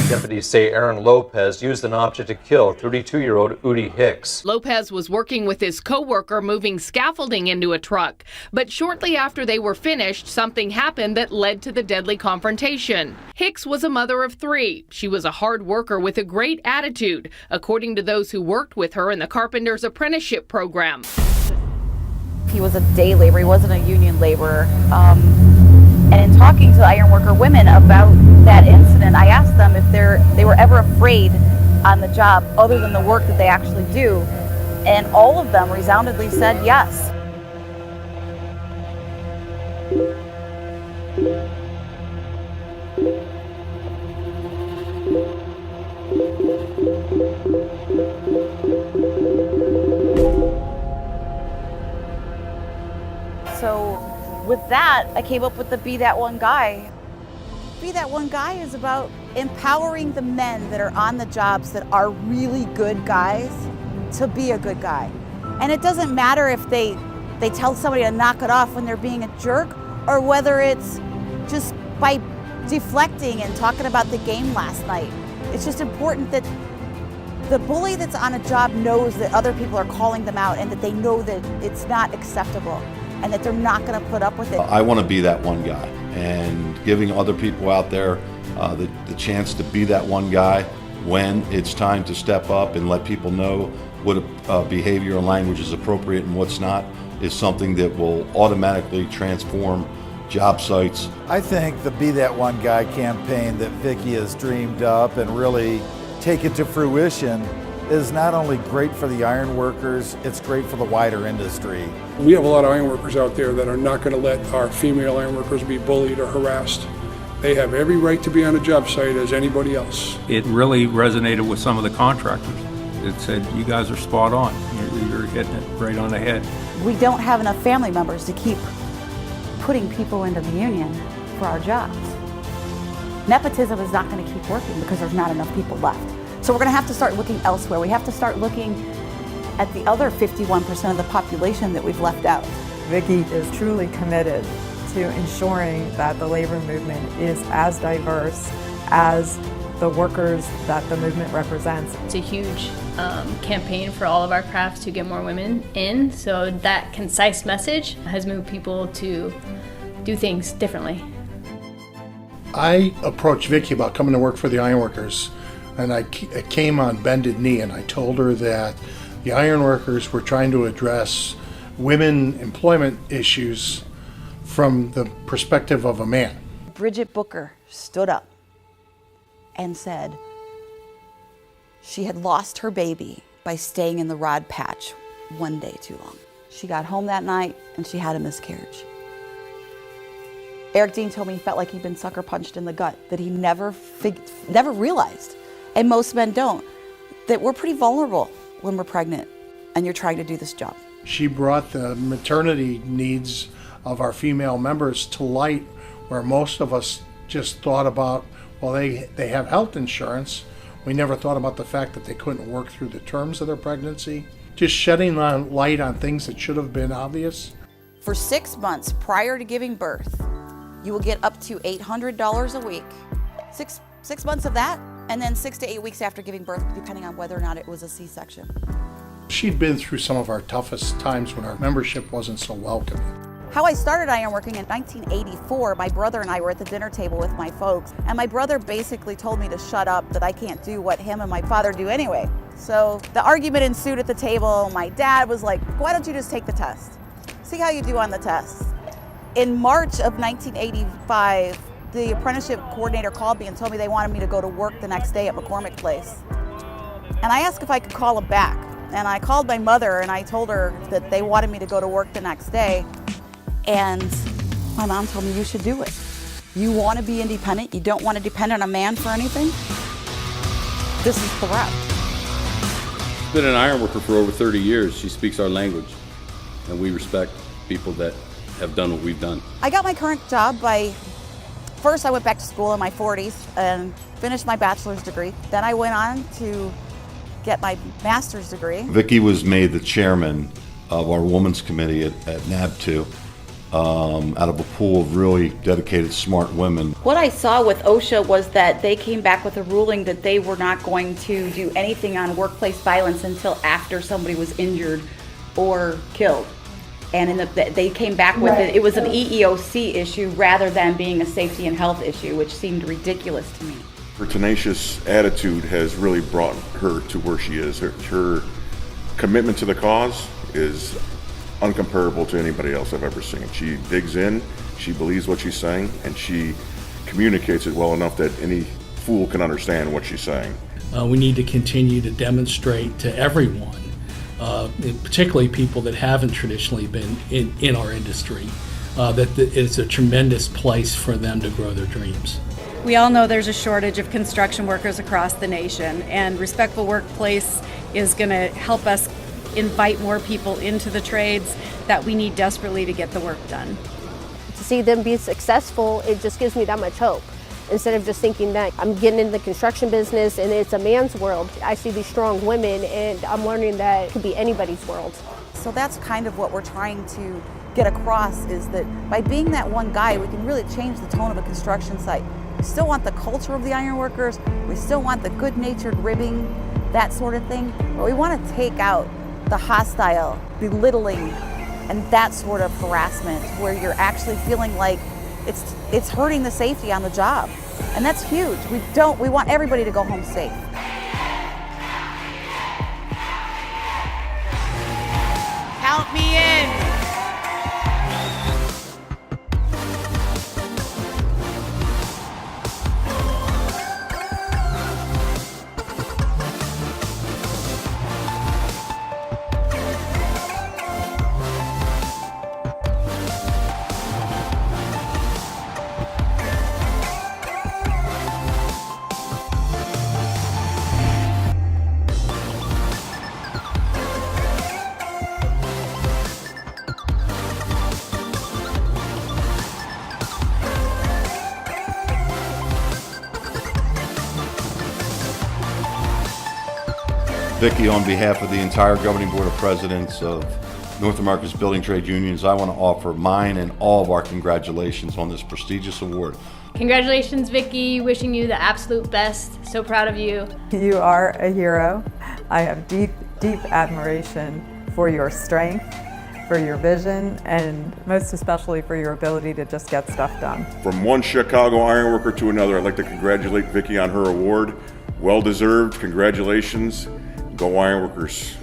Deputies say Aaron Lopez used an object to kill 32-year-old Udi Hicks. Lopez was working with his co-worker moving scaffolding into a truck. But shortly after they were finished, something happened that led to the deadly confrontation. Hicks was a mother of 3. She was a hard worker with a great attitude, according to those who worked with her in the carpenter's apprenticeship program. He was a day laborer, he wasn't a union laborer. And in talking to the ironworker women about that incident, I asked them if they were ever afraid on the job other than the work that they actually do. And all of them resoundingly said yes. So with that, I came up with the Be That One Guy. Be That One Guy is about empowering the men that are on the jobs that are really good guys to be a good guy. And it doesn't matter if they tell somebody to knock it off when they're being a jerk, or whether it's just by deflecting and talking about the game last night. It's just important that the bully that's on a job knows that other people are calling them out and that they know that it's not acceptable and that they're not going to put up with it. I want to be that one guy, and giving other people out there the chance to be that one guy when it's time to step up and let people know what behavior and language is appropriate and what's not is something that will automatically transform job sites. I think the Be That One Guy campaign that Vicki has dreamed up and really take it to fruition is not only great for the iron workers, it's great for the wider industry. We have a lot of iron workers out there that are not going to let our female iron workers be bullied or harassed. They have every right to be on a job site as anybody else. It really resonated with some of the contractors. It said, you guys are spot on. You're hitting it right on the head. We don't have enough family members to keep putting people into the union for our jobs. Nepotism is not going to keep working because there's not enough people left. So we're going to have to start looking elsewhere. We have to start looking at the other 51% of the population that we've left out. Vicki is truly committed to ensuring that the labor movement is as diverse as the workers that the movement represents. It's a huge campaign for all of our crafts to get more women in, so that concise message has moved people to do things differently. I approached Vicki about coming to work for the ironworkers, and I came on bended knee, and I told her that the ironworkers were trying to address women employment issues from the perspective of a man. Bridget Booker stood up and said she had lost her baby by staying in the rod patch one day too long. She got home that night and she had a miscarriage. Eric Dean told me he felt like he'd been sucker punched in the gut, that he never realized, and most men don't, that we're pretty vulnerable when we're pregnant and you're trying to do this job. She brought the maternity needs of our female members to light, where most of us just thought about, well, they have health insurance. We never thought about the fact that they couldn't work through the terms of their pregnancy. Just shedding light on things that should have been obvious. For 6 months prior to giving birth, you will get up to $800 a week. Six months of that, and then 6 to 8 weeks after giving birth, depending on whether or not it was a C-section. She'd been through some of our toughest times when our membership wasn't so welcoming. How I started ironworking in 1984, my brother and I were at the dinner table with my folks, and my brother basically told me to shut up, that I can't do what him and my father do anyway. So the argument ensued at the table. My dad was like, why don't you just take the test? See how you do on the test. In March of 1985, the apprenticeship coordinator called me and told me they wanted me to go to work the next day at McCormick Place. And I asked if I could call him back. And I called my mother and I told her that they wanted me to go to work the next day. And my mom told me, you should do it. You want to be independent, you don't want to depend on a man for anything, this is the route. She's been an iron worker for over 30 years. She speaks our language, and we respect people that have done what we've done. I got my current job first I went back to school in my 40s and finished my bachelor's degree. Then I went on to get my master's degree. Vicki was made the chairman of our women's committee at NAB2. out of a pool of really dedicated, smart women. What I saw with OSHA was that they came back with a ruling that they were not going to do anything on workplace violence until after somebody was injured or killed. And they came back with it was an EEOC issue rather than being a safety and health issue, which seemed ridiculous to me. Her tenacious attitude has really brought her to where she is. Her commitment to the cause is uncomparable to anybody else I've ever seen. She digs in, she believes what she's saying, and she communicates it well enough that any fool can understand what she's saying. We need to continue to demonstrate to everyone, particularly people that haven't traditionally been in our industry, that it's a tremendous place for them to grow their dreams. We all know there's a shortage of construction workers across the nation, and Respectful Workplace is going to help us invite more people into the trades that we need desperately to get the work done. To see them be successful, it just gives me that much hope. Instead of just thinking that I'm getting into the construction business and it's a man's world, I see these strong women and I'm learning that it could be anybody's world. So that's kind of what we're trying to get across, is that by being that one guy, we can really change the tone of a construction site. We still want the culture of the ironworkers, we still want the good-natured ribbing, that sort of thing, but we want to take out the hostile, belittling, and that sort of harassment where you're actually feeling like it's hurting the safety on the job. And that's huge. We want everybody to go home safe. Count me in. Vicki, on behalf of the entire Governing Board of Presidents of North America's Building Trade Unions, I want to offer mine and all of our congratulations on this prestigious award. Congratulations, Vicki. Wishing you the absolute best. So proud of you. You are a hero. I have deep, deep admiration for your strength, for your vision, and most especially for your ability to just get stuff done. From one Chicago ironworker to another, I'd like to congratulate Vicki on her award. Well deserved. Congratulations. Go Ironworkers.